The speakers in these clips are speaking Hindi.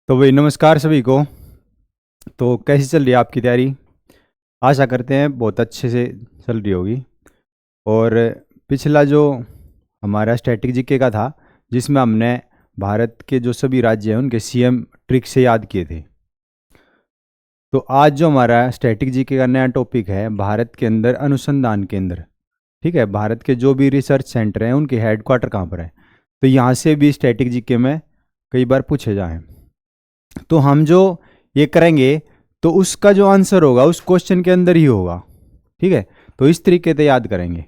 तो भाई नमस्कार सभी को। तो कैसी चल रही है आपकी तैयारी? आशा करते हैं बहुत अच्छे से चल रही होगी। और पिछला जो हमारा स्टैटिक जीके का था, जिसमें हमने भारत के जो सभी राज्य हैं उनके सीएम ट्रिक से याद किए थे। तो आज जो हमारा स्टैटिक जीके का नया टॉपिक है, भारत के अंदर अनुसंधान केंद्र। ठीक है, भारत के जो भी रिसर्च सेंटर हैं उनके हेडक्वार्टर कहाँ पर है। तो यहाँ से भी स्टैटिक जीके में कई बार पूछे जाए। तो हम जो ये करेंगे तो उसका जो आंसर होगा उस क्वेश्चन के अंदर ही होगा। ठीक है, तो इस तरीके से याद करेंगे।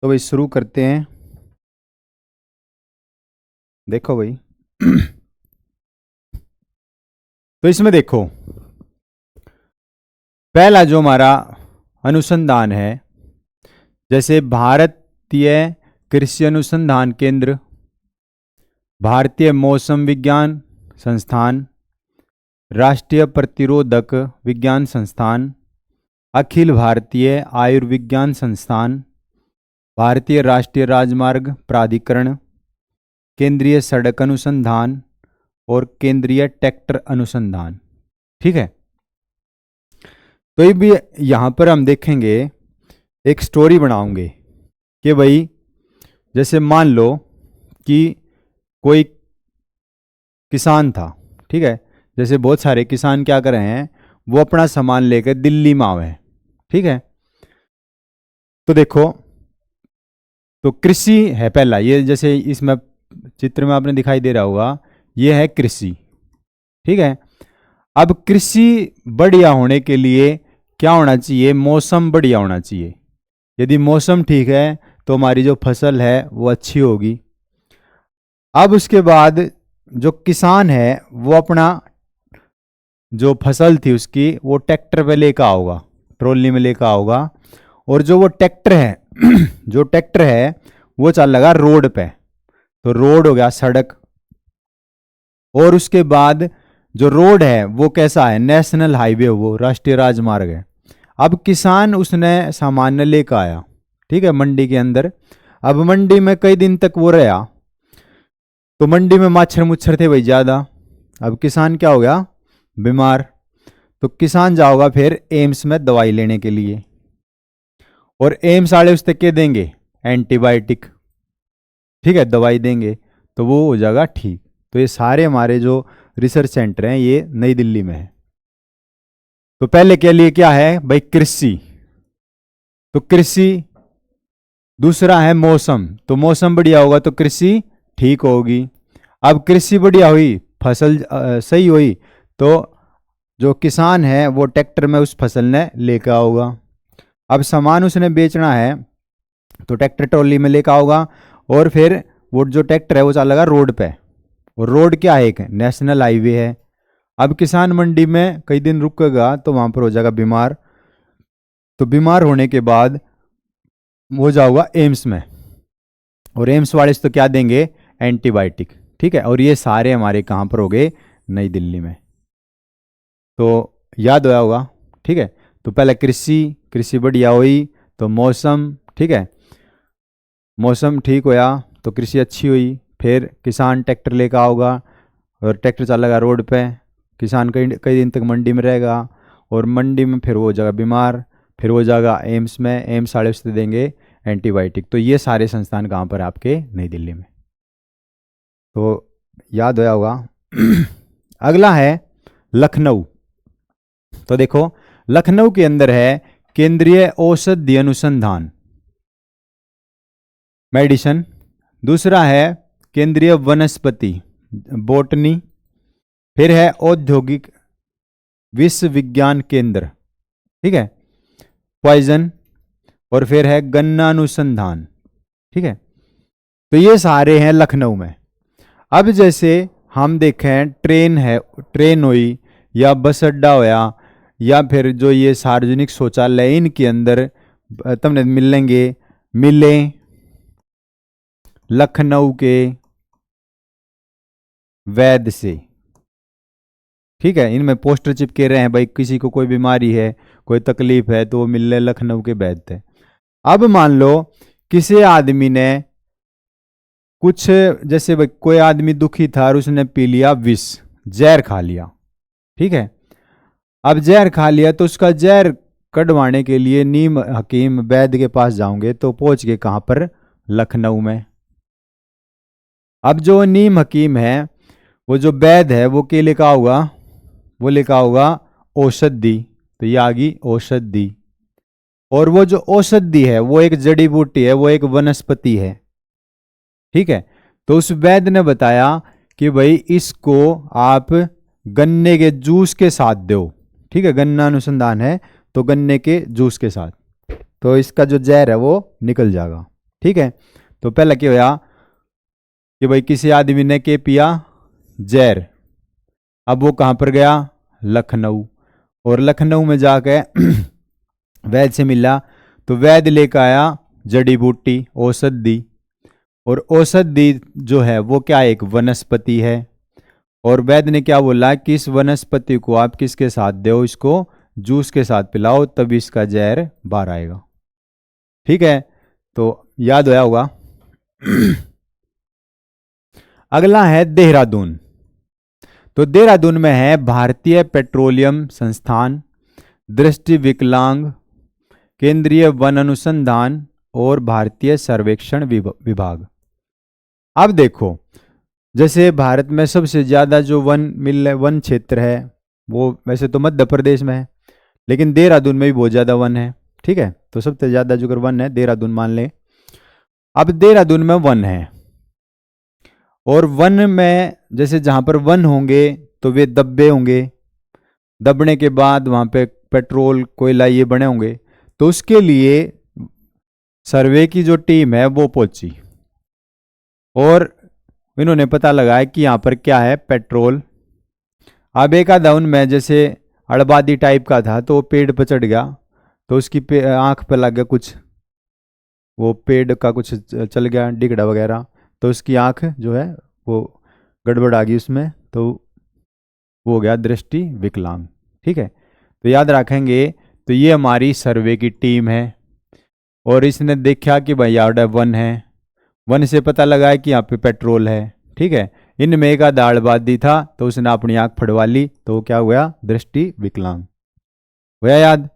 तो भाई शुरू करते हैं। देखो भाई तो इसमें देखो, पहला जो हमारा अनुसंधान है, जैसे भारतीय कृषि अनुसंधान केंद्र, भारतीय मौसम विज्ञान संस्थान, राष्ट्रीय प्रतिरोधक विज्ञान संस्थान, अखिल भारतीय आयुर्विज्ञान संस्थान, भारतीय राष्ट्रीय राजमार्ग प्राधिकरण, केंद्रीय सड़क अनुसंधान और केंद्रीय ट्रैक्टर अनुसंधान। ठीक है, तो ये भी यहाँ पर हम देखेंगे, एक स्टोरी बनाओगे कि भाई जैसे मान लो कि कोई किसान था। ठीक है, जैसे बहुत सारे किसान क्या कर रहे हैं, वो अपना सामान लेकर दिल्ली में आवे हैं। ठीक है, तो देखो, तो कृषि है पहला, ये जैसे इसमें चित्र में आपने दिखाई दे रहा होगा, ये है कृषि। ठीक है, अब कृषि बढ़िया होने के लिए क्या होना चाहिए? मौसम बढ़िया होना चाहिए। यदि मौसम ठीक है तो हमारी जो फसल है वो अच्छी होगी। अब उसके बाद जो किसान है वो अपना जो फसल थी उसकी वो ट्रैक्टर पे लेकर आओगा, ट्रॉली में लेकर आओगा। और जो वो ट्रैक्टर है जो ट्रैक्टर है वो चल लगा रोड पे। तो रोड हो गया सड़क। और उसके बाद जो रोड है वो कैसा है? नेशनल हाईवे, वो राष्ट्रीय राजमार्ग है। अब किसान उसने सामान लेकर आया, ठीक है, मंडी के अंदर। अब मंडी में कई दिन तक वो रहा, तो मंडी में मच्छर मुच्छर थे भाई ज़्यादा। अब किसान क्या हो गया? बीमार। तो किसान जाओगा फिर एम्स में दवाई लेने के लिए, और एम्स वाले उस तक के देंगे एंटीबायोटिक। ठीक है, दवाई देंगे तो वो हो जाएगा ठीक। तो ये सारे हमारे जो रिसर्च सेंटर हैं ये नई दिल्ली में है। तो पहले के लिए क्या है भाई? कृषि। तो कृषि, दूसरा है मौसम। तो मौसम बढ़िया होगा तो कृषि ठीक होगी। अब कृषि बढ़िया हुई, फसल सही हुई, तो जो किसान है वो ट्रैक्टर में उस फसल ने लेकर आओगा। अब सामान उसने बेचना है तो ट्रैक्टर ट्रॉली में लेकर आओगा। और फिर वो जो ट्रैक्टर है वो चलेगा रोड पे। और रोड क्या है? एक नेशनल हाईवे है। अब किसान मंडी में कई दिन रुकेगा तो वहां पर हो जाएगा बीमार। तो बीमार होने के बाद वो जाऊंगा एम्स में, और एम्स वाले से तो क्या देंगे? एंटीबायोटिक। ठीक है, और ये सारे हमारे कहाँ पर हो गए? नई दिल्ली में। तो याद होया होगा। ठीक है, तो पहले कृषि, कृषि बढ़िया हुई तो मौसम, ठीक है, मौसम ठीक होया तो कृषि अच्छी हुई। फिर किसान ट्रैक्टर लेकर आओगा और ट्रैक्टर चलेगा रोड पे। किसान कई कई दिन तक मंडी में रहेगा, और मंडी में फिर वो हो जाएगा बीमार। फिर वो जाएगा एम्स में, एम्स साढ़े उससे देंगे एंटीबायोटिक। तो ये सारे संस्थान कहाँ पर है? आपके नई दिल्ली में। तो याद होया होगा। अगला है लखनऊ। तो देखो, लखनऊ के अंदर है केंद्रीय औषधि अनुसंधान, मेडिसन। दूसरा है केंद्रीय वनस्पति, बोटनी। फिर है औद्योगिक विश्व विज्ञान केंद्र, ठीक है, पॉइजन। और फिर है गन्ना अनुसंधान। ठीक है, तो ये सारे हैं लखनऊ में। अब जैसे हम देखें, ट्रेन है, ट्रेन हुई या बस अड्डा होया, या फिर जो ये सार्वजनिक शौचालय, इनके अंदर तुमने मिलेंगे, मिले लखनऊ के वैद्य से। ठीक है, इनमें पोस्टर चिपके रहे हैं भाई, किसी को कोई बीमारी है, कोई तकलीफ है, तो वो मिल रहे लखनऊ के वैद्य है। अब मान लो किसी आदमी ने कुछ जैसे कोई आदमी दुखी था और उसने पी लिया विष, जहर खा लिया, ठीक है। अब जहर खा लिया तो उसका जहर कढ़वाने के लिए नीम हकीम वैद्य के पास जाओगे तो पहुंच गए कहाँ पर, लखनऊ में। अब जो नीम हकीम है, वो जो वैद्य है, वो क्या लिखा होगा, वो लिखा होगा औषधि, तो ये आ गई औषधि। और वो जो औषधि है वो एक जड़ी बूटी है, वो एक वनस्पति है, ठीक है। तो उस वैद्य ने बताया कि भाई इसको आप गन्ने के जूस के साथ दो, ठीक है, गन्ना अनुसंधान है तो गन्ने के जूस के साथ, तो इसका जो जहर है वो निकल जाएगा, ठीक है। तो पहले क्या होया कि भाई किसी आदमी ने के पिया जहर, अब वो कहाँ पर गया, लखनऊ, और लखनऊ में जाके वैद्य से मिला, तो वैद्य लेकर आया जड़ी बूटी औषधि, और औषधि जो है वो क्या, एक वनस्पति है। और वैद्य ने क्या बोला कि इस वनस्पति को आप किसके साथ दो, इसको जूस के साथ पिलाओ, तभी इसका जहर बाहर आएगा, ठीक है। तो याद होया होगा। अगला है देहरादून। तो देहरादून में है भारतीय पेट्रोलियम संस्थान, दृष्टि विकलांग केंद्रीय वन अनुसंधान और भारतीय सर्वेक्षण विभाग। अब देखो, जैसे भारत में सबसे ज्यादा जो वन क्षेत्र है वो वैसे तो मध्य प्रदेश में है, लेकिन देहरादून में भी बहुत ज्यादा वन है, ठीक है। तो सबसे ज्यादा जो अगर वन है देहरादून मान ले। अब देहरादून में वन है, और वन में जैसे जहां पर वन होंगे तो वे दब्बे होंगे, दबने के बाद वहां पे पेट्रोल कोयला ये बने होंगे। तो उसके लिए सर्वे की जो टीम है वो पहुंची, और इन्होंने पता लगाया कि यहाँ पर क्या है, पेट्रोल। अब एक आधा उनमें जैसे अड़बादी टाइप का था तो वो पेड़ पर चढ़ गया, तो उसकी आंख पर लग गया कुछ, वो पेड़ का कुछ चल गया डिगड़ा वगैरह, तो उसकी आंख जो है वो गड़बड़ आ गई उसमें, तो वो हो गया दृष्टि विकलांग, ठीक है। तो याद रखेंगे, तो ये हमारी सर्वे की टीम है, और इसने देखा कि भाई यहाँ वन है, वन से पता लगा कि यहाँ पे पेट्रोल है, ठीक है। इनमें एक दाड़बादी था तो उसने अपनी आंख फड़वा ली, तो क्या हुआ, दृष्टि विकलांग हुआ। याद,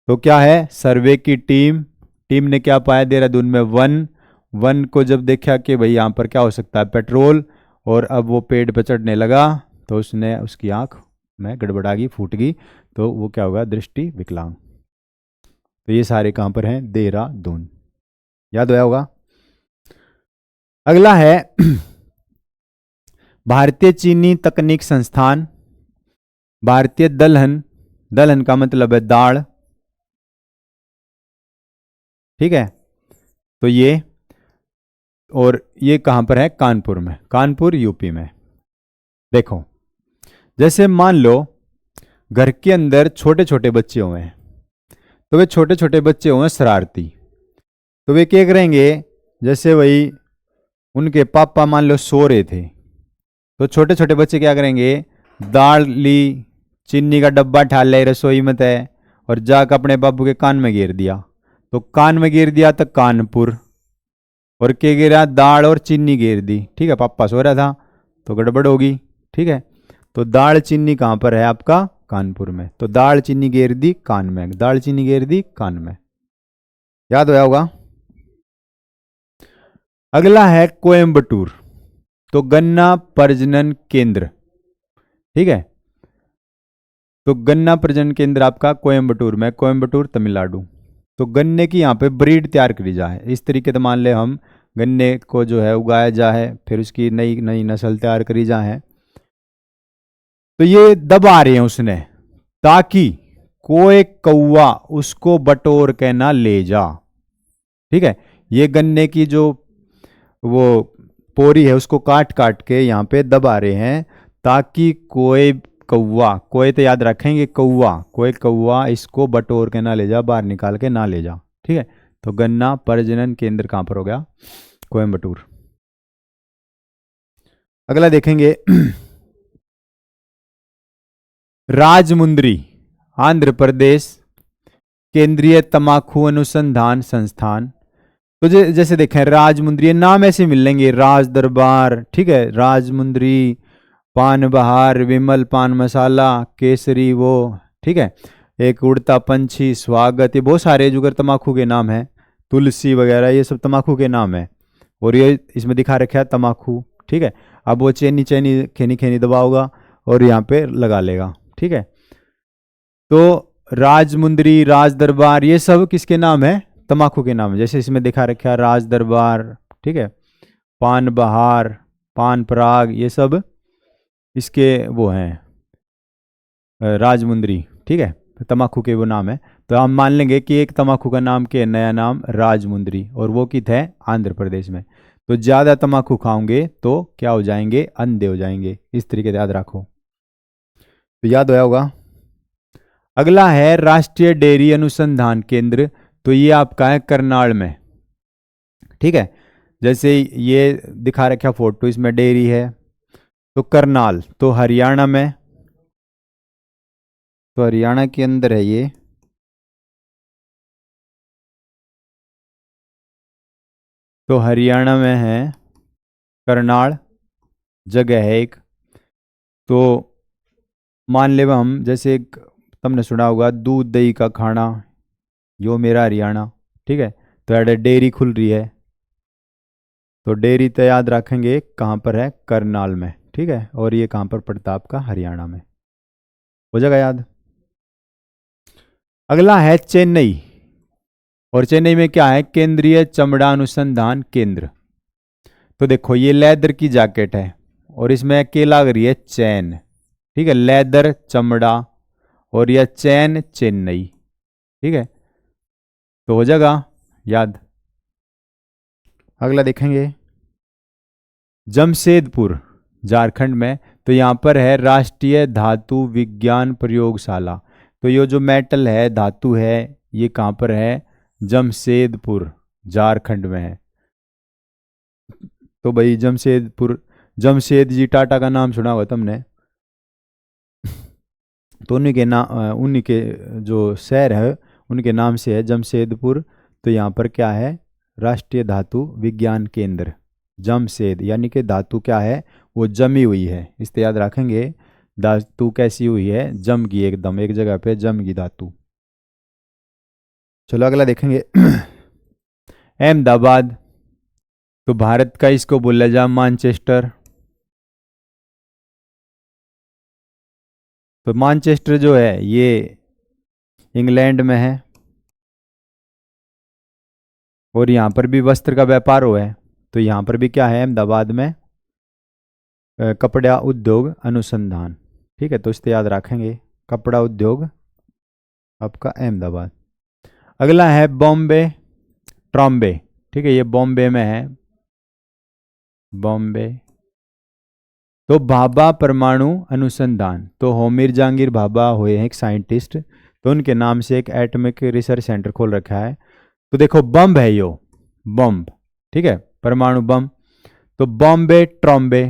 तो क्या है, सर्वे की टीम, टीम ने क्या पाया, देहरादून में वन, वन को जब देखा कि भाई यहाँ पर क्या हो सकता है, पेट्रोल, और अब वो पेड़ पर चढ़ने लगा तो उसने उसकी आंख में गड़बड़ा गई, फूट गई, तो वो क्या होगा, दृष्टि विकलांग। तो ये सारे कहाँ पर हैं, देहरादून, याद होया होगा। अगला है भारतीय चीनी तकनीक संस्थान, भारतीय दलहन, दलहन का मतलब है दाल, ठीक है। तो ये, और ये कहां पर है, कानपुर में, कानपुर यूपी में। देखो, जैसे मान लो घर के अंदर छोटे छोटे बच्चे हुए हैं, तो वे छोटे छोटे बच्चे हुए शरारती, तो वे क्या करेंगे, जैसे वही उनके पापा मान लो सो रहे थे, तो छोटे छोटे बच्चे क्या करेंगे, दाल ली, चीनी का डब्बा ठाल ले रसोई में तय, और जाकर अपने बाबू के कान में गिर दिया, तो कान में गिर दिया तो कानपुर, और क्या गिरा, दाल और चीनी गिर दी, ठीक है। पापा सो रहा था तो गड़बड़ होगी, ठीक है। तो दाल चीनी कहाँ पर है आपका, कानपुर में, तो दाल चीनी गिर दी कान में, दाल चीनी गिर दी कान में, याद होया होगा। अगला है कोयम्बटूर, तो गन्ना प्रजनन केंद्र, ठीक है। तो गन्ना प्रजनन केंद्र आपका कोयम्बटूर में, कोयम्बटूर तमिलनाडु। तो गन्ने की यहाँ पे ब्रीड तैयार करी जाए, इस तरीके से मान ले हम गन्ने को जो है उगाया जाए, फिर उसकी नई नई नस्ल तैयार करी जाए। तो ये दबा रहे हैं उसने, ताकि कोई कौवा उसको बटोर के ना ले जा, ठीक है। ये गन्ने की जो वो पोरी है उसको काट काट के यहाँ पे दबा रहे हैं, ताकि कोई कौवा, कोई तो याद रखेंगे कौवा, कोई कौवा इसको बटोर के ना ले जा, बाहर निकाल के ना ले जा, ठीक है। तो गन्ना प्रजनन केंद्र कहां पर हो गया, कोयम्बटूर। अगला देखेंगे राजमुंद्री, आंध्र प्रदेश, केंद्रीय तमाकू अनुसंधान संस्थान। तो जैसे देखें राजमुंदरी, ये नाम ऐसे मिलेंगे, राज दरबार, ठीक है, राजमुंदरी, पान बहार, विमल पान मसाला, केसरी वो, ठीक है, एक उड़ता पंछी, स्वागत, ये बहुत सारे जुगर तमाकू के नाम हैं, तुलसी वगैरह, ये सब तमाकू के नाम है। और ये इसमें दिखा रखा है तमाकू, ठीक है। अब वो चैनी चैनी खेनी खेनी दबाओगा और यहाँ पे लगा लेगा, ठीक है। तो राजमुंदरी, राज दरबार, ये सब किसके नाम है? तमाकू के नाम है। जैसे इसमें दिखा रखा है राज दरबार, ठीक है, पान बहार, पान पराग, ये सब इसके वो हैं राजमुंदरी, ठीक है, तमाकू के वो नाम है। तो हम मान लेंगे कि एक तमाकू का नाम के नया नाम राजमुंदरी, और वो कित है? आंध्र प्रदेश में। तो ज़्यादा तमाकू खाओगे तो क्या हो जाएंगे? अंधे हो जाएंगे। इस तरीके से याद रखो, तो याद होया होगा। अगला है राष्ट्रीय डेयरी अनुसंधान केंद्र, तो ये आपका है करनाल में, ठीक है। जैसे ये दिखा रखा फोटो, इसमें डेयरी है, तो करनाल तो हरियाणा में, तो हरियाणा के अंदर है ये। तो हरियाणा में है करनाल, जगह है एक। तो मान ले हम, जैसे एक तुमने सुना होगा दूध दही का खाना, यो मेरा हरियाणा, ठीक है। तो एड डेयरी खुल रही है, तो डेयरी तो याद रखेंगे कहाँ पर है? करनाल में, ठीक है। और ये कहाँ पर पड़ता है? आपका हरियाणा में, हो जाएगा याद। अगला है चेन्नई, और चेन्नई में क्या है? केंद्रीय चमड़ा अनुसंधान केंद्र। तो देखो ये लेदर की जैकेट है, और इसमें क्या लग रही है? चैन, ठीक है, लेदर चमड़ा, और यह चैन चेन्नई, ठीक है। तो हो जाएगा याद। अगला देखेंगे जमशेदपुर, झारखंड में। तो यहाँ पर है राष्ट्रीय धातु विज्ञान प्रयोगशाला। तो ये जो मेटल है, धातु है, ये कहाँ पर है? जमशेदपुर, झारखंड में है। तो भाई जमशेदपुर, जमशेद जी टाटा का नाम सुना होगा तुमने, तो उन्हीं के नाम, उन्हीं के जो शहर है उनके नाम से है जमशेदपुर। तो यहाँ पर क्या है? राष्ट्रीय धातु विज्ञान केंद्र जमशेद, यानी कि धातु क्या है? वो जमी हुई है, इससे याद रखेंगे। धातु कैसी हुई है? जम गई, एकदम एक जगह पे जम गई धातु। चलो अगला देखेंगे अहमदाबाद, तो भारत का इसको बोला जा मानचेस्टर। तो मानचेस्टर जो है ये इंग्लैंड में है, और यहाँ पर भी वस्त्र का व्यापार हो है। तो यहाँ पर भी क्या है? अहमदाबाद में कपड़ा उद्योग अनुसंधान, ठीक है। तो इससे याद रखेंगे कपड़ा उद्योग आपका अहमदाबाद। अगला है बॉम्बे ट्रॉम्बे, ठीक है, ये बॉम्बे में है, बॉम्बे। तो भाभा परमाणु अनुसंधान, तो होमिर जहांगीर भाभा हुए हैं एक साइंटिस्ट, तो उनके नाम से एक एटॉमिक रिसर्च सेंटर खोल रखा है। तो देखो बम है यो, बम, ठीक है, परमाणु बम। तो बॉम्बे ट्रॉम्बे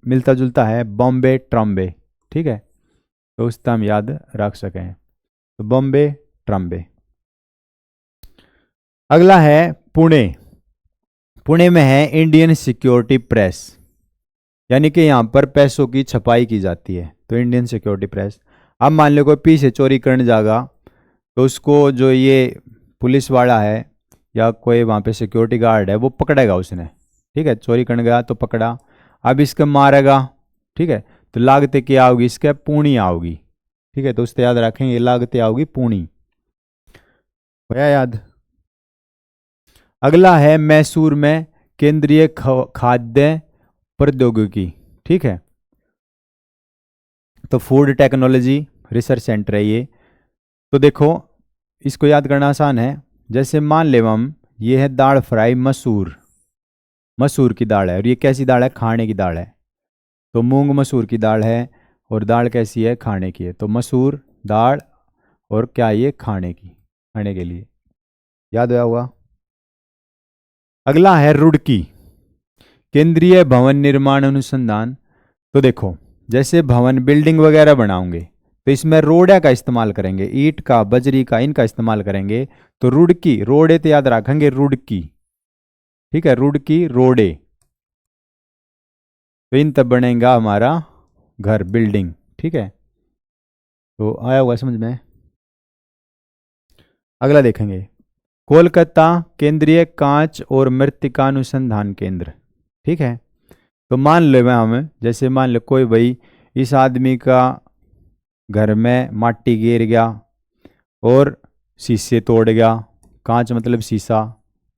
मिलता जुलता है, बॉम्बे ट्रॉम्बे, ठीक है। तो उसका हम याद रख सकें, तो बॉम्बे ट्रॉम्बे। अगला है पुणे, पुणे में है इंडियन सिक्योरिटी प्रेस, यानी कि यहाँ पर पैसों की छपाई की जाती है। तो इंडियन सिक्योरिटी प्रेस। अब मान लो कोई पीछे चोरी करने जाएगा, तो उसको जो ये पुलिस वाला है या कोई वहाँ पे सिक्योरिटी गार्ड है, वो पकड़ेगा उसने, ठीक है। चोरी करने गया तो पकड़ा, अब इसके मारेगा, ठीक है। तो लागते क्या होगी? इसके पूणी आओगी, ठीक है। तो उससे याद रखेंगे लागते आओगी पूणी, होया याद। अगला है मैसूर में केंद्रीय खाद्य प्रौद्योगिकी, ठीक है। तो फूड टेक्नोलॉजी रिसर्च सेंटर है ये। तो देखो इसको याद करना आसान है। जैसे मान ले हम, ये है दाल फ्राई मसूर, मसूर की दाल है, और ये कैसी दाल है? खाने की दाल है। तो मूंग मसूर की दाल है, और दाल कैसी है? खाने की है। तो मसूर दाल, और क्या ये? खाने की, खाने के लिए, याद आया होगा। अगला है रुड़की, केंद्रीय भवन निर्माण अनुसंधान। तो देखो जैसे भवन बिल्डिंग वगैरह बनाओगे, तो इसमें रोड़ा का इस्तेमाल करेंगे, ईंट का, बजरी का, इनका इस्तेमाल करेंगे। तो रुड़की, रोड़े तो याद रखेंगे रुड़की, ठीक है, रुड़की रोड़े, तो इन तब बनेगा हमारा घर, बिल्डिंग। ठीक है, तो आया हुआ समझ में। अगला देखेंगे, कोलकाता केंद्रीय कांच और मृत्तिका अनुसंधान केंद्र। ठीक है, तो मान लो हम, जैसे मान लो कोई भाई इस आदमी का घर में माटी गिर गया और शीशे तोड़ गया, कांच मतलब शीशा,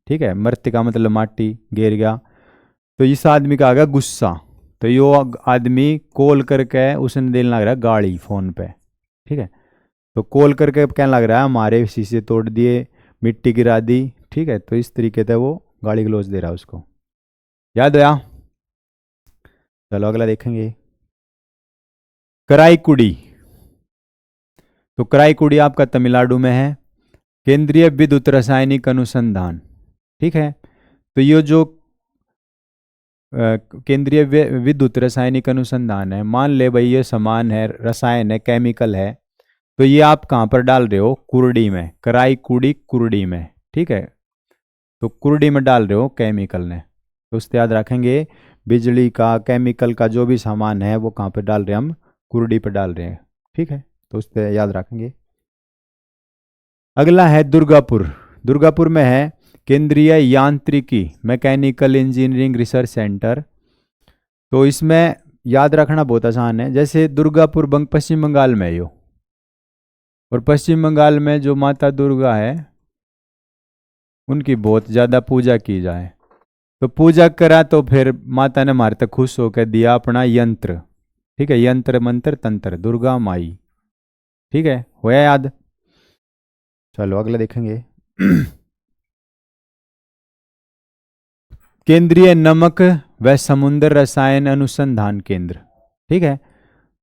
ठीक है, मृत्तिका मतलब माटी गिर गया, तो इस आदमी का आ गया गुस्सा, तो यो आदमी कॉल करके उसने देने लग रहा है गाड़ी फोन पे। ठीक है, तो कॉल करके कहने लग रहा है हमारे शीशे तोड़ दिए, मिट्टी गिरा दी। ठीक है, तो इस तरीके से वो गाड़ी ग्लोज दे रहा है उसको। याद आया? चलो अगला देखेंगे, कराईकुड़ी। तो कराईकुड़ी आपका तमिलनाडु में है, केंद्रीय विद्युत रासायनिक अनुसंधान। ठीक है, तो ये जो केंद्रीय विद्युत रासायनिक अनुसंधान है, मान ले भाई ये सामान है, रसायन है, केमिकल है, तो ये आप कहाँ पर डाल रहे हो? कुर्डी में, कराईकुड़ी कुर्डी में। ठीक है, तो कुर्डी में डाल रहे हो केमिकल ने, तो उससे याद रखेंगे बिजली का, केमिकल का जो भी सामान है वो कहाँ पे डाल रहे हैं हम? कुर्डी पे डाल रहे हैं। ठीक है, तो उससे याद रखेंगे। अगला है दुर्गापुर। दुर्गापुर में है केंद्रीय यांत्रिकी मैकेनिकल इंजीनियरिंग रिसर्च सेंटर। तो इसमें याद रखना बहुत आसान है, जैसे दुर्गापुर पश्चिम बंगाल में है यो, और पश्चिम बंगाल में जो माता दुर्गा है उनकी बहुत ज़्यादा पूजा की जाए, तो पूजा करा तो फिर माता ने हमारे तक खुश होकर दिया अपना यंत्र। ठीक है, यंत्र मंत्र तंत्र दुर्गा माई। ठीक है, होया याद? चलो अगला देखेंगे, केंद्रीय नमक व समुद्र रसायन अनुसंधान केंद्र। ठीक है,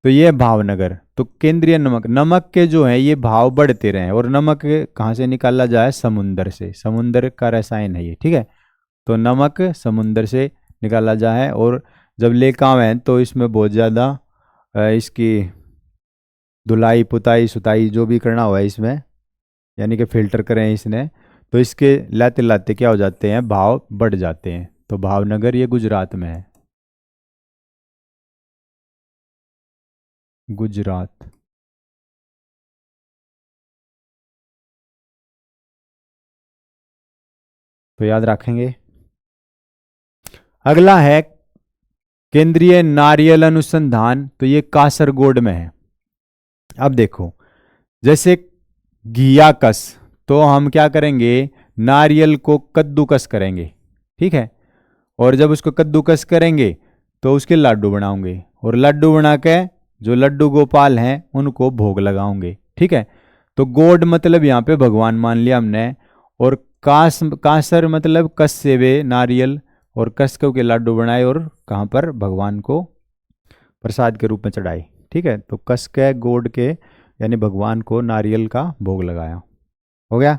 तो ये भावनगर। तो केंद्रीय नमक, नमक के जो है ये भाव बढ़ते रहे, और नमक कहाँ से निकाला जाए? समुंदर से, समुंदर का रसायन है ये। ठीक है, तो नमक समुंदर से निकाला जाए, और जब लेकर आए तो इसमें बहुत ज़्यादा इसकी धुलाई पुताई सुताई जो भी करना हुआ है इसमें, यानी कि फिल्टर करें इसने, तो इसके लाते लाते क्या हो जाते हैं? भाव बढ़ जाते हैं। तो भावनगर ये गुजरात में है, गुजरात। तो याद रखेंगे। अगला है केंद्रीय नारियल अनुसंधान, तो ये कासरगोड में है। अब देखो, जैसे घिया कस, तो हम क्या करेंगे? नारियल को कद्दूकस करेंगे। ठीक है, और जब उसको कद्दूकस करेंगे तो उसके लड्डू बनाओगे, और लड्डू बना के जो लड्डू गोपाल हैं उनको भोग लगाओगे। ठीक है, तो गोड मतलब यहाँ पे भगवान मान लिया हमने, और कासर मतलब कस से वे नारियल, और कस के लड्डू बनाए और कहाँ पर? भगवान को प्रसाद के रूप में चढ़ाए। ठीक है, तो कस के गोड के यानी भगवान को नारियल का भोग लगाया। हो गया?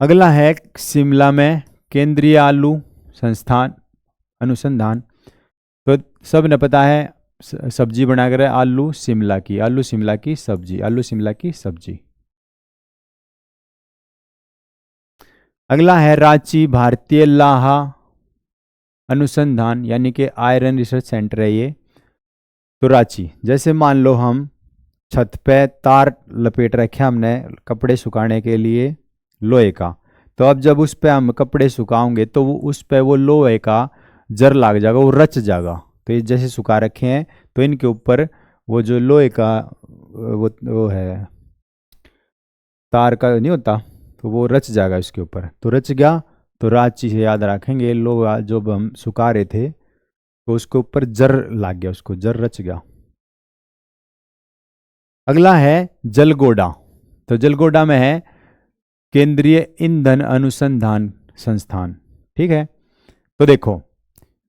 अगला है शिमला में केंद्रीय आलू संस्थान अनुसंधान। तो सब ने पता है सब्जी बना कर आलू शिमला की, आलू शिमला की सब्जी, आलू शिमला की सब्जी। अगला है रांची भारतीय लाहा अनुसंधान यानी कि आयरन रिसर्च सेंटर है ये। तो रांची, जैसे मान लो हम छत पे तार लपेट रखे हमने कपड़े सुखाने के लिए लोहे का, तो अब जब उस पे हम कपड़े सुखाओगे तो वो उस पे वो लोहे का जर लग जाएगा, वो रच जाएगा। तो ये जैसे सुखा रखे हैं तो इनके ऊपर वो जो लोहे का वो है तार का नहीं होता, तो वो रच जाएगा इसके ऊपर, तो रच गया। तो रांची से याद रखेंगे, लोग जो हम सुखा रहे थे तो उसके ऊपर जर लग गया, उसको जर रच गया। अगला है जलगोडा। तो जलगोडा में है केंद्रीय ईंधन अनुसंधान संस्थान। ठीक है, तो देखो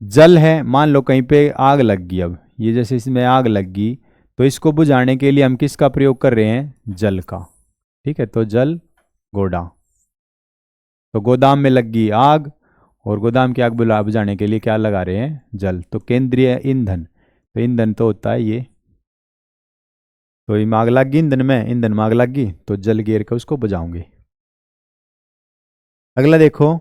जल है, मान लो कहीं पे आग लग गई, अब ये जैसे इसमें आग लग गई तो इसको बुझाने के लिए हम किसका प्रयोग कर रहे हैं? जल का। ठीक है, तो जल गोडा। तो गोदाम में लग गई आग, और गोदाम की आग बुझाने के लिए क्या लगा रहे हैं? जल। तो केंद्रीय ईंधन, तो ईंधन तो होता है ये, तो ये आग लग गई ईंधन में, ईंधन में आग लग गई तो जल गिर के उसको बुझाओगे। अगला देखो,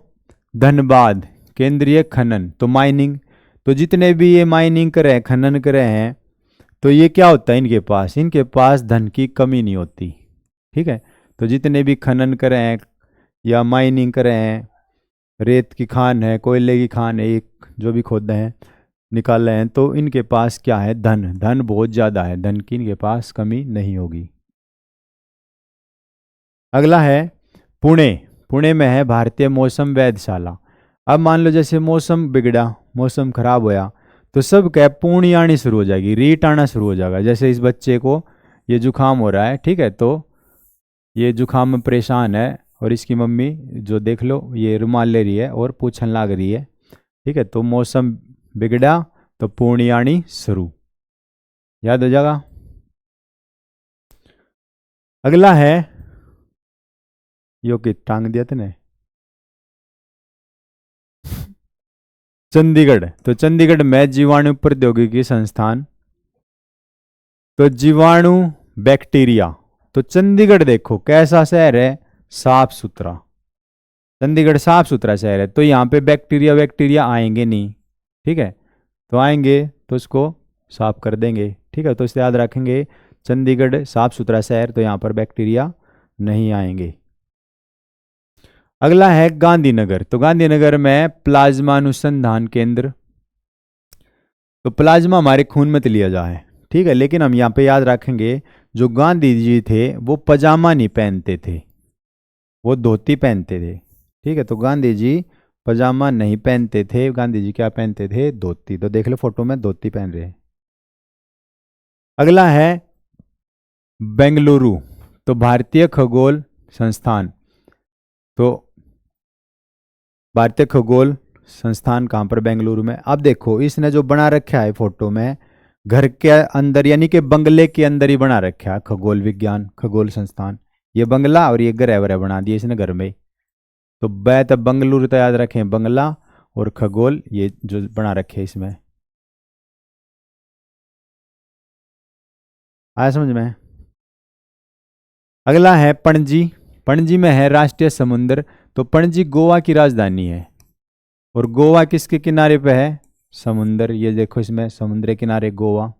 धनबाद केंद्रीय खनन, तो माइनिंग। तो जितने भी ये माइनिंग करे हैं, खनन करे हैं, तो ये क्या होता है, इनके पास धन की कमी नहीं होती। ठीक है, तो जितने भी खनन करे हैं या माइनिंग करे हैं, रेत की खान है, कोयले की खान है, एक जो भी खोदे हैं, निकाले हैं, तो इनके पास क्या है, धन, धन बहुत ज़्यादा है, धन की इनके पास कमी नहीं होगी। अगला है पुणे। पुणे में है भारतीय मौसम वेधशाला। अब मान लो जैसे मौसम बिगड़ा, मौसम खराब होया, तो सब क्या, पूर्णी आनी शुरू हो जाएगी, रीट आना शुरू हो जाएगा। जैसे इस बच्चे को ये जुकाम हो रहा है, ठीक है, तो ये जुकाम में परेशान है, और इसकी मम्मी जो देख लो ये रुमाल ले रही है और पूछन लाग रही है। ठीक है, तो मौसम बिगड़ा तो पूर्णी आनी शुरू, याद हो जाएगा। अगला है, यो कि टांग दिया तने, चंडीगढ़। तो चंडीगढ़ में जीवाणु प्रौद्योगिकी संस्थान, तो जीवाणु बैक्टीरिया। तो चंडीगढ़ देखो कैसा शहर है, साफ सुथरा। चंडीगढ़ साफ सुथरा शहर है, तो यहाँ पे बैक्टीरिया बैक्टीरिया आएंगे नहीं। ठीक है, तो आएंगे तो उसको साफ कर देंगे। ठीक है, तो इसे याद रखेंगे, चंडीगढ़ साफ सुथरा शहर, तो यहाँ पर बैक्टीरिया नहीं आएंगे। अगला है गांधीनगर। तो गांधीनगर में प्लाज्मा अनुसंधान केंद्र। तो प्लाज्मा हमारे खून में तो लिया जाए, ठीक है, लेकिन हम यहाँ पे याद रखेंगे, जो गांधी जी थे वो पजामा नहीं पहनते थे, वो धोती पहनते थे। ठीक है, तो गांधी जी पजामा नहीं पहनते थे, गांधी जी क्या पहनते थे, धोती। तो देख लो फोटो में धोती पहन रहे हैं। अगला है बेंगलुरु। तो भारतीय खगोल संस्थान। तो भारतीय खगोल संस्थान कहाँ पर, बेंगलुरु में। अब देखो इसने जो बना रखा है फोटो में, घर के अंदर यानी कि बंगले के अंदर ही बना रखा है खगोल विज्ञान खगोल संस्थान। ये बंगला और ये घर वगैरह बना दिए इसने घर में। तो बैत बंगलुरु तो याद रखें, बंगला, और खगोल ये जो बना रखे इसमें। आया समझ में। अगला है पणजी। पणजी में है राष्ट्रीय समुद्र। तो पणजी गोवा की राजधानी है, और गोवा किसके किनारे पे है, समुंदर। ये देखो इसमें समुद्र किनारे गोवा,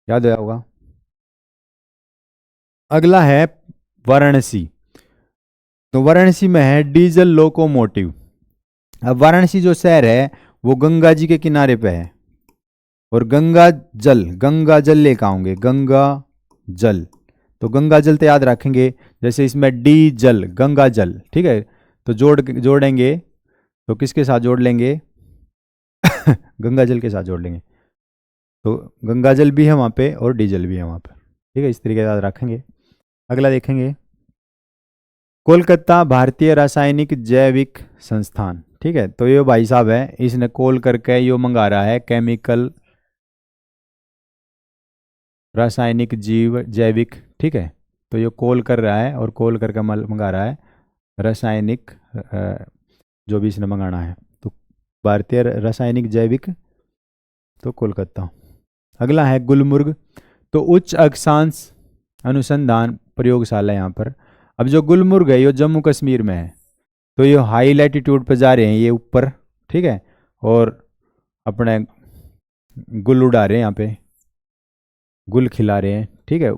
याद आया होगा। अगला है वाराणसी। तो वाराणसी में है डीजल लोकोमोटिव। अब वाराणसी जो शहर है वो गंगा जी के किनारे पे है, और गंगा जल लेकर आओगे, गंगा जल। तो गंगा जल तो याद रखेंगे, जैसे इसमें डीजल गंगा जल, ठीक है, तो जोड़ेंगे, तो किसके साथ जोड़ लेंगे गंगा जल के साथ जोड़ लेंगे। तो गंगा जल भी है वहाँ पे और डीजल भी है वहाँ पर। ठीक है, इस तरीके से याद रखेंगे। अगला देखेंगे, कोलकाता भारतीय रासायनिक जैविक संस्थान। ठीक है, तो ये भाई साहब है, इसने कॉल करके यो मंगा रहा है केमिकल रासायनिक जीव जैविक। ठीक है, तो ये कॉल कर रहा है और कॉल करके मंगा रहा है रासायनिक, जो भी इसने मंगाना है। तो भारतीय रासायनिक जैविक, तो कोलकाता। अगला है गुलमर्ग। तो उच्च अक्षांश अनुसंधान प्रयोगशाला यहाँ पर। अब जो गुलमर्ग है ये जम्मू कश्मीर में है, तो ये हाई लैटिट्यूड पर जा रहे हैं ये ऊपर। ठीक है, और अपने गुल उड़ा रहे हैं, यहाँ पे गुल खिला रहे हैं। ठीक है,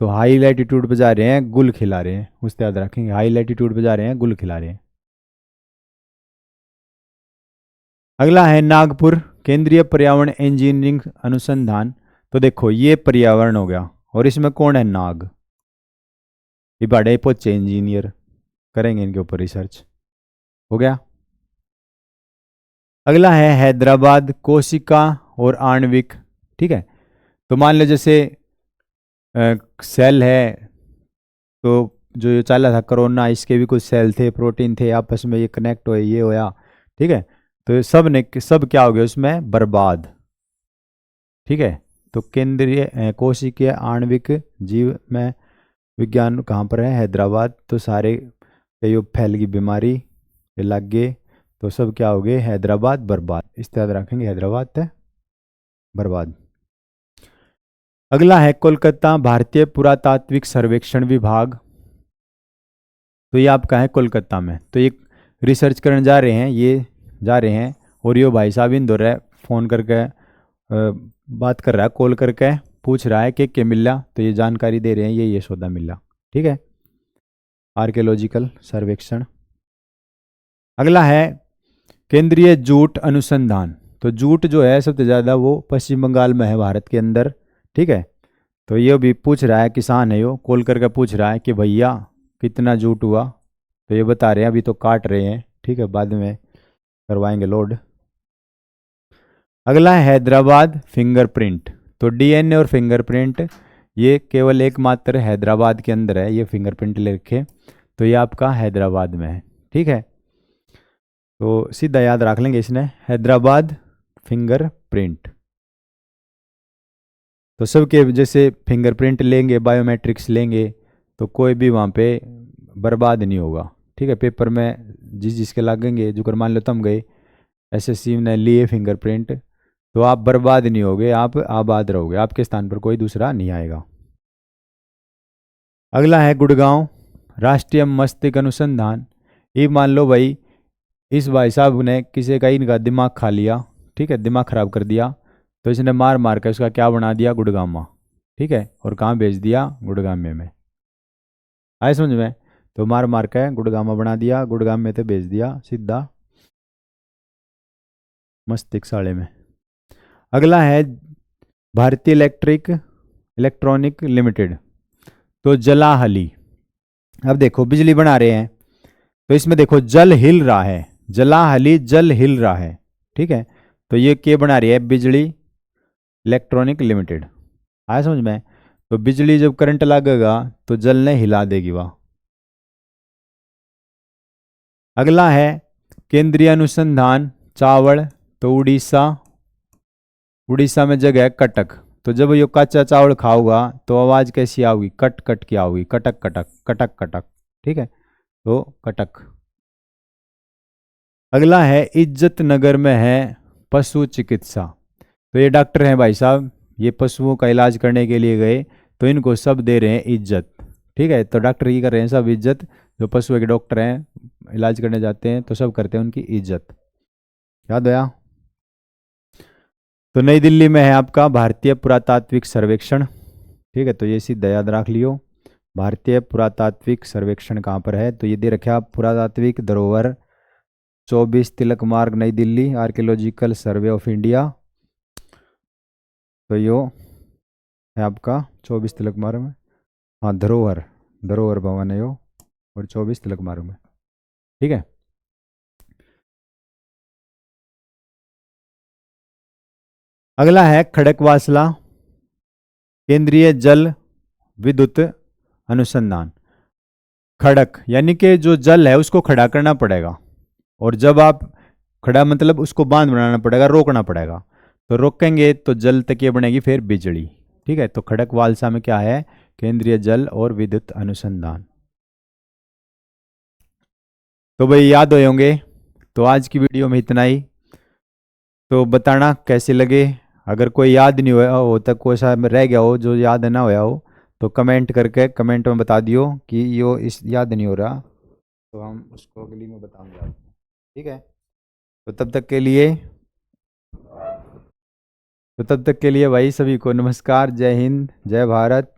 तो हाई लैटिट्यूड पर जा रहे हैं, गुल खिला रहे हैं, उससे याद रखेंगे, हाई लैटिट्यूड पर जा रहे हैं, गुल खिला रहे हैं। अगला है नागपुर केंद्रीय पर्यावरण इंजीनियरिंग अनुसंधान। तो देखो ये पर्यावरण हो गया, और इसमें कौन है, नाग। ये बड़े पोचे इंजीनियर करेंगे इनके ऊपर रिसर्च, हो गया। अगला है हैदराबाद कोशिका और आणविक। ठीक है, तो मान लो जैसे सेल है, तो जो ये चला था कोरोना, इसके भी कुछ सेल थे, प्रोटीन थे, आपस में ये कनेक्ट हुए, ये होया। ठीक है, तो ये सब क्या हो गया उसमें, बर्बाद। ठीक है, तो केंद्रीय कोशिकीय आणविक जीव में विज्ञान कहाँ पर है, हैदराबाद। तो सारे ये फैल गई बीमारी, ये लग गए, तो सब क्या हो गए, हैदराबाद बर्बाद। इस तरह रखेंगे, हैदराबाद है बर्बाद। अगला है कोलकाता भारतीय पुरातात्विक सर्वेक्षण विभाग। तो ये आपका है कोलकाता में। तो ये रिसर्च करने जा रहे हैं और ये भाई साहब इन दो रहे फ़ोन करके बात कर रहा है, कॉल करके पूछ रहा है कि क्या मिला, तो ये जानकारी दे रहे हैं ये सौदा मिला। ठीक है, आर्कियोलॉजिकल सर्वेक्षण। अगला है केंद्रीय जूट अनुसंधान। तो जूट जो है सबसे ज़्यादा वो पश्चिम बंगाल में है भारत के अंदर। ठीक है, तो ये भी पूछ रहा है, किसान है यो, कॉल करके पूछ रहा है कि भैया कितना जूट हुआ। तो ये बता रहे हैं अभी तो काट रहे हैं। ठीक है, बाद में करवाएंगे लोड। अगला है हैदराबाद फिंगरप्रिंट। तो डीएनए और फिंगरप्रिंट ये केवल एकमात्र हैदराबाद के अंदर है, ये फिंगरप्रिंट ले रखे। तो ये आपका हैदराबाद में है। ठीक है, तो सीधा याद रख लेंगे इसने, हैदराबाद फिंगरप्रिंट। तो सबके जैसे फिंगरप्रिंट लेंगे, बायोमेट्रिक्स लेंगे, तो कोई भी वहाँ पे बर्बाद नहीं होगा। ठीक है, पेपर में जिसके लगेंगे, जो कर मान लो तुम गए एसएससी ने लिए फिंगरप्रिंट, तो आप बर्बाद नहीं होगे, आप आबाद रहोगे, आपके स्थान पर कोई दूसरा नहीं आएगा। अगला है गुड़गांव राष्ट्रीय मस्तिष्क अनुसंधान। ये मान लो भाई इस भाई साहब ने किसी का इनका दिमाग खा लिया। ठीक है, दिमाग खराब कर दिया, तो इसने मार मार कर उसका क्या बना दिया, गुड़गामा। ठीक है, और कहाँ भेज दिया, गुड़गामे में। आए समझ में? तो मार मार के गुड़गामा बना दिया, गुड़गामे से भेज दिया सीधा मस्तिष्क साले में। अगला है भारतीय इलेक्ट्रॉनिक लिमिटेड। तो जलाहली। अब देखो बिजली बना रहे हैं, तो इसमें देखो जल हिल रहा है, जलाहली जल हिल रहा है। ठीक है, तो ये क्या बना रही है, बिजली इलेक्ट्रॉनिक लिमिटेड। आया समझ में? तो बिजली जब करंट लगेगा तो जल ने हिला देगी वह। अगला है केंद्रीय अनुसंधान चावल। तो उड़ीसा में जगह है कटक। तो जब ये कच्चा चावल खाओगा तो आवाज कैसी आओगी, कट कट की आओगी, कटक कटक कटक कटक। ठीक है, तो कटक। अगला है इज्जत नगर में है पशु चिकित्सा। तो ये डॉक्टर हैं भाई साहब, ये पशुओं का इलाज करने के लिए गए, तो इनको सब दे रहे हैं इज्जत। ठीक है, तो डॉक्टर की कर रहे हैं सब इज्जत, जो पशुओं के डॉक्टर हैं इलाज करने जाते हैं तो सब करते हैं उनकी इज्जत। याद आया? तो नई दिल्ली में है आपका भारतीय पुरातात्विक सर्वेक्षण। ठीक है, तो ये सीधा याद रख लियो, भारतीय पुरातात्विक सर्वेक्षण कहाँ पर है। तो ये दे रखा पुरातात्विक धरोहर 24 तिलक मार्ग नई Delhi, archaeological survey of India. तो यो है आपका 24 तिलक मार्ग में, हाँ धरोहर भवन है यो, और 24 तिलक मार्ग में। ठीक है, अगला है खड़कवासला केंद्रीय जल विद्युत अनुसंधान। खड़क यानी कि जो जल है उसको खड़ा करना पड़ेगा, और जब आप खड़ा मतलब उसको बांध बनाना पड़ेगा, रोकना पड़ेगा। तो रोकेंगे तो जल तक ये बनेगी फिर बिजली। ठीक है, तो खड़क वालसा में क्या है, केंद्रीय जल और विद्युत अनुसंधान। तो भाई याद हो होंगे। तो आज की वीडियो में इतना ही। तो बताना कैसे लगे। अगर कोई याद नहीं हुआ हो तक, कोई सा रह गया हो जो याद ना होया हो, तो कमेंट करके कमेंट में बता दियो कि यो इस याद नहीं हो रहा, तो हम उसको अगली में बताएंगे आपको। ठीक है, तो तब तक के लिए भाई सभी को नमस्कार, जय हिंद, जय भारत।